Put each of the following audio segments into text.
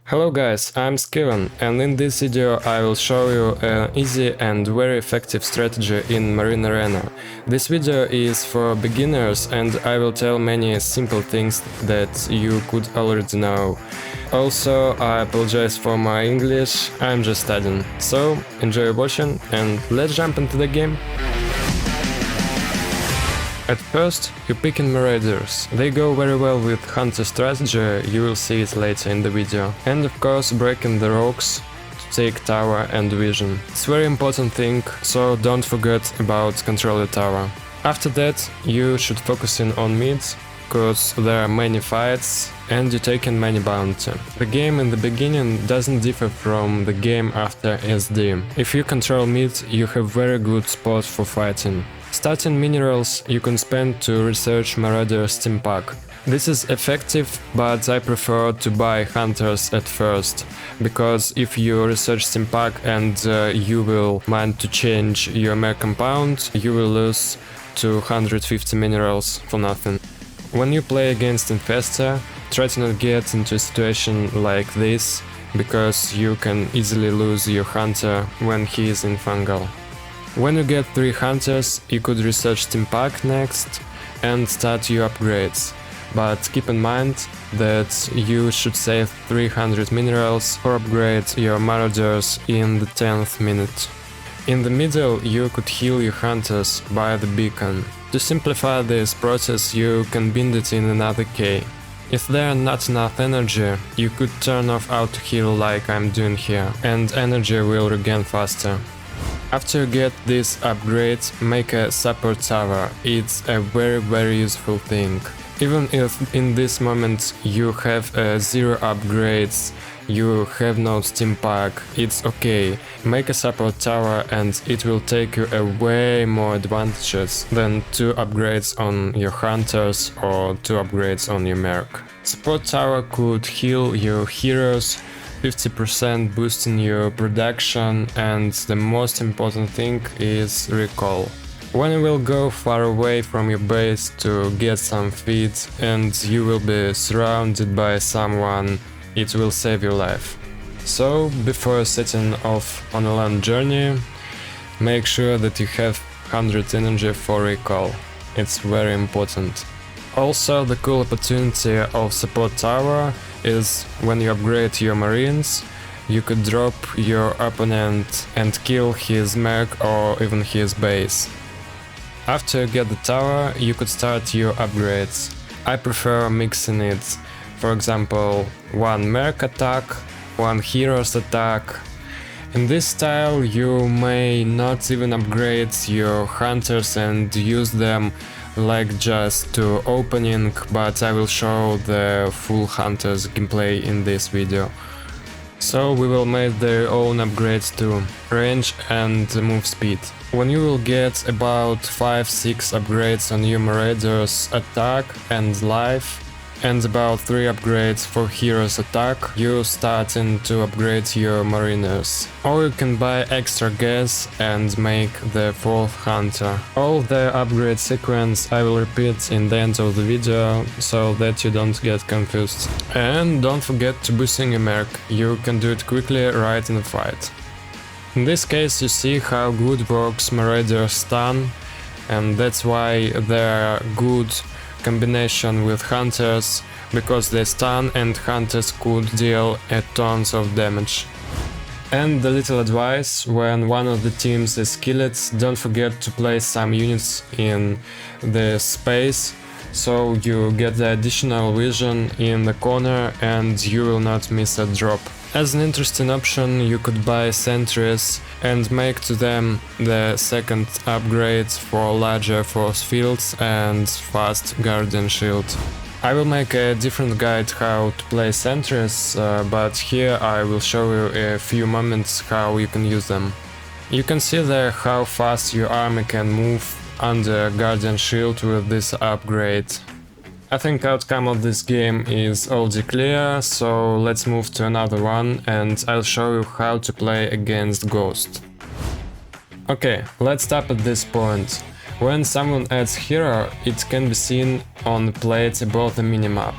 Hello guys, I'm Kerrigan, and in this video I will show you an easy and very effective strategy in Marine Arena. This video is for beginners and I will tell many simple things that you could already know. Also, I apologize for my English, I'm just studying. So, enjoy watching and let's jump into the game. At first, you pick in Marauders. They go very well with Hunter strategy, you will see it later in the video. And of course, breaking the rocks to take tower and vision. It's a very important thing, so don't forget about control the tower. After that, you should focus in on mid, cause there are many fights and you take in many bounty. The game in the beginning doesn't differ from the game after SD. If you control mid, you have very good spot for fighting. Starting minerals you can spend to research Marauder's team pack. This is effective, but I prefer to buy hunters at first, because if you research team pack and you will mind to change your mech compound, you will lose 250 minerals for nothing. When you play against Infestor, try to not get into a situation like this, because you can easily lose your hunter when he is in fungal. When you get 3 hunters, you could research team pack next and start your upgrades, but keep in mind that you should save 300 minerals or upgrade your marauders in the 10th minute. In the middle you could heal your hunters by the beacon. To simplify this process you can bind it in another K. If there are not enough energy, you could turn off auto heal like I'm doing here, and energy will regain faster. After you get this upgrade, make a support tower. It's a very useful thing. Even if in this moment you have 0 upgrades, you have no team pack, it's okay. Make a support tower and it will take you way more advantages than 2 upgrades on your hunters or 2 upgrades on your merc. Support tower could heal your heroes, 50% boosting your production, and the most important thing is recall. When you will go far away from your base to get some feed and you will be surrounded by someone, it will save your life. So, before setting off on a long journey, make sure that you have 100 energy for recall. It's very important. Also, the cool opportunity of support tower is when you upgrade your marines, you could drop your opponent and kill his mech or even his base. After you get the tower, you could start your upgrades. I prefer mixing it. For example, 1 mech attack, 1 hero's attack. In this style you may not even upgrade your hunters and use them like just to opening, but I will show the full hunters gameplay in this video. So we will make their own upgrades to range and move speed. When you will get about 5-6 upgrades on your marauders attack and life, and about 3 upgrades for heroes attack, you starting to upgrade your mariners. Or you can buy extra gas and make the 4th hunter. All the upgrade sequence I will repeat in the end of the video, so that you don't get confused. And don't forget to boosting your merc, you can do it quickly right in the fight. In this case you see how good works Marauder stun, and that's why they are good combination with hunters, because they stun and hunters could deal a tons of damage. And the little advice, when one of the teams is killed, don't forget to place some units in the space, so you get the additional vision in the corner and you will not miss a drop. As an interesting option, you could buy sentries and make to them the 2nd upgrade for larger force fields and fast guardian shield. I will make a different guide how to play sentries, but here I will show you a few moments how you can use them. You can see there how fast your army can move under guardian shield with this upgrade. I think outcome of this game is already clear, so let's move to another one and I'll show you how to play against Ghost. Okay, let's stop at this point. When someone adds hero, it can be seen on the plate above the minimap.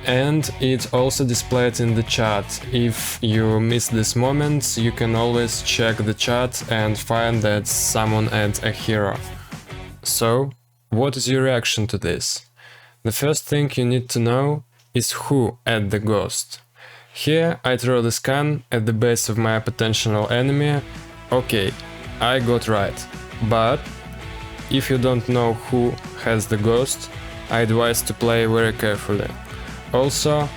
And it also displayed in the chat. If you miss this moment, you can always check the chat and find that someone adds a hero. So, what is your reaction to this? The first thing you need to know is who added the ghost. Here I throw the scan at the base of my potential enemy. Okay, I got right. But if you don't know who has the ghost, I advise to play very carefully. Also,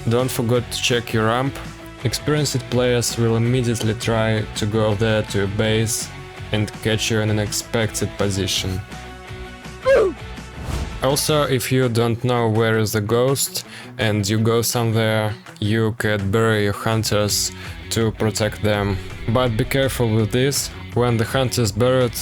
don't forget to check your ramp. Experienced players will immediately try to go there to your base and catch you in an unexpected position. Also, if you don't know where is the ghost and you go somewhere, you can bury your hunters to protect them. But be careful with this, when the hunters buried,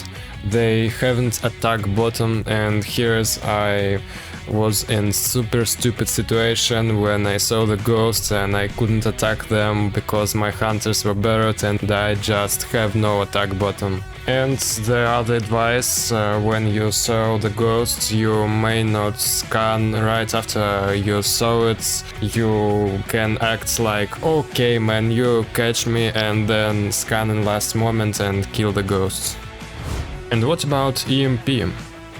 they haven't attacked bottom, and here's I was in super stupid situation when I saw the ghosts and I couldn't attack them because my hunters were buried and I just have no attack button. And the other advice, when you saw the ghost, you may not scan right after you saw it. You can act like, okay man, you catch me, and then scan in last moment and kill the ghost. And what about EMP?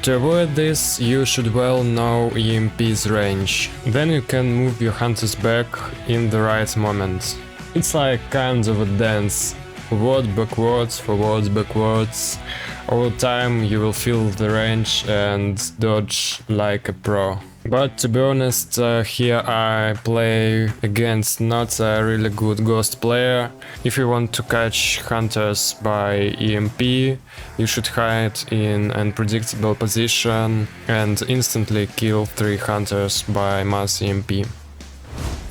To avoid this, you should well know EMP's range. Then you can move your hunters back in the right moment. It's like kind of a dance. Forward, backwards, forwards, backwards. All the time you will feel the range and dodge like a pro. But to be honest, here I play against not a really good ghost player. If you want to catch hunters by EMP, you should hide in an unpredictable position and instantly kill 3 hunters by mass EMP.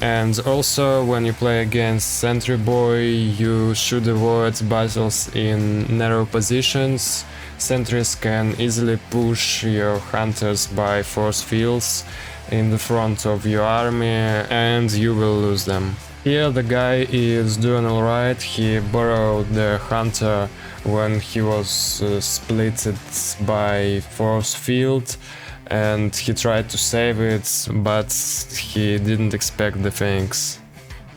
And also, when you play against Sentry Boy, you should avoid battles in narrow positions. Sentries can easily push your hunters by force fields in the front of your army, and you will lose them. Here the guy is doing alright. He borrowed the hunter when he was splitted by force field, and he tried to save it, but he didn't expect the things.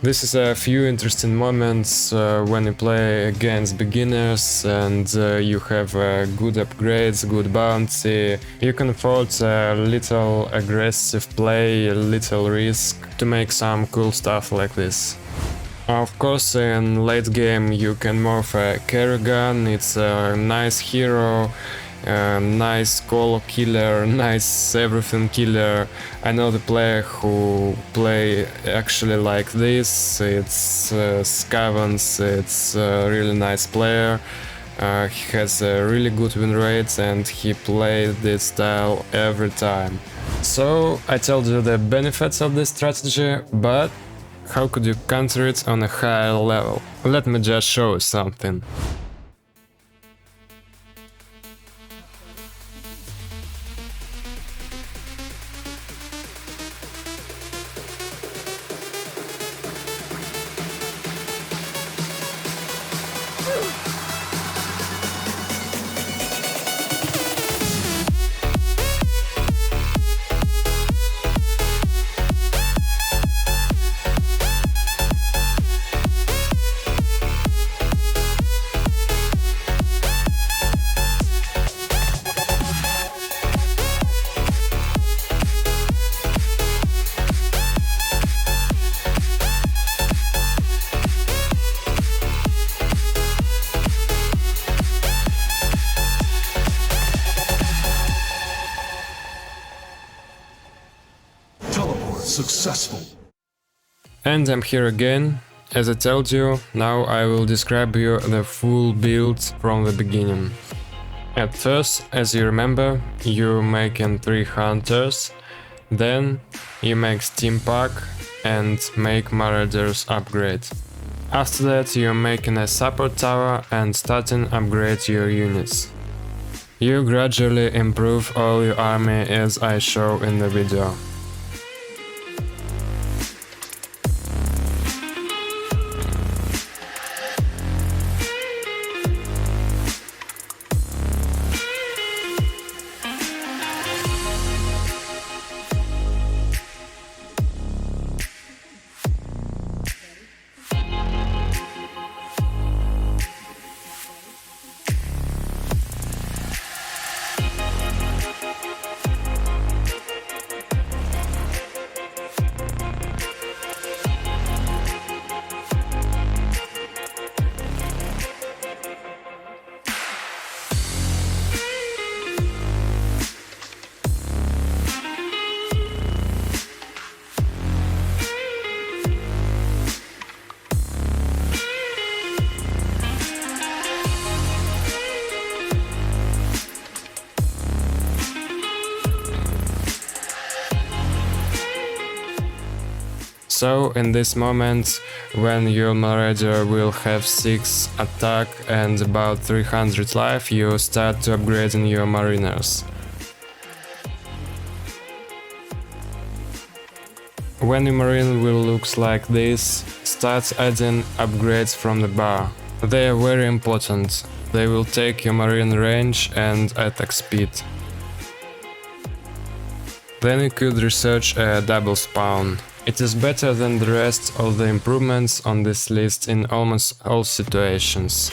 This is a few interesting moments when you play against beginners and you have good upgrades, good bounty. You can afford a little aggressive play, a little risk to make some cool stuff like this. Of course, in late game you can morph a Kerrigan. It's a nice hero. Nice call killer, nice everything killer. I know the player who play actually like this. It's Scavens, it's a really nice player. He has a really good win rate and he played this style every time. So I told you the benefits of this strategy, but how could you counter it on a higher level? Let me just show you something. Successful. And I'm here again. As I told you, now I will describe you the full build from the beginning. At first, as you remember, you make 3 hunters, then you make steam pack and make marauders upgrade. After that you're making a support tower and starting upgrade your units. You gradually improve all your army as I show in the video. So in this moment, when your Marauder will have 6 attack and about 300 life, you start to upgrading your Mariners. When your Marine will looks like this, start adding upgrades from the bar. They are very important. They will take your Marine range and attack speed. Then you could research a double spawn. It is better than the rest of the improvements on this list in almost all situations.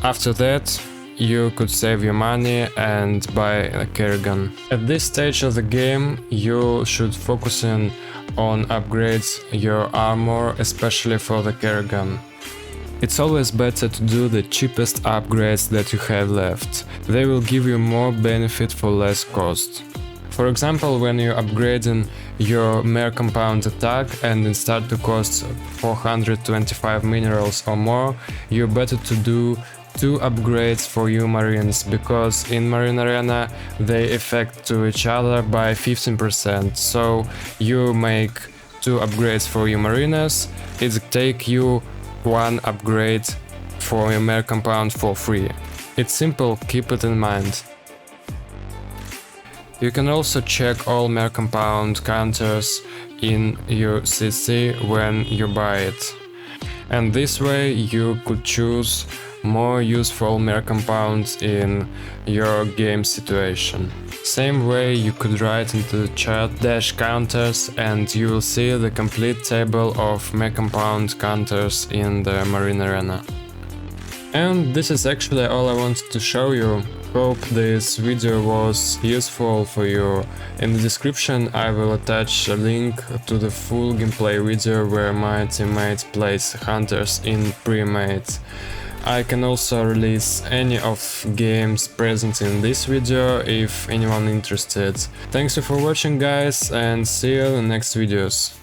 After that, you could save your money and buy a Kerrigan. At this stage of the game, you should focus on upgrades your armor, especially for the Kerrigan. It's always better to do the cheapest upgrades that you have left. They will give you more benefit for less cost. For example, when you're upgrading your Mare Compound attack and it start to cost 425 minerals or more, you're better to do 2 upgrades for your Marines, because in Marine Arena they affect to each other by 15%, so you make 2 upgrades for your Mariners, it take you 1 upgrade for your Mare Compound for free. It's simple, keep it in mind. You can also check all Mare Compound counters in your CC when you buy it. And this way you could choose more useful Mare Compounds in your game situation. Same way you could write into the chat -counters and you will see the complete table of Mare Compound counters in the Marine Arena. And this is actually all I wanted to show you. Hope this video was useful for you. In the description I will attach a link to the full gameplay video where my teammate plays hunters in pre-made. I can also release any of games present in this video if anyone interested. Thanks for watching guys, and see you in the next videos.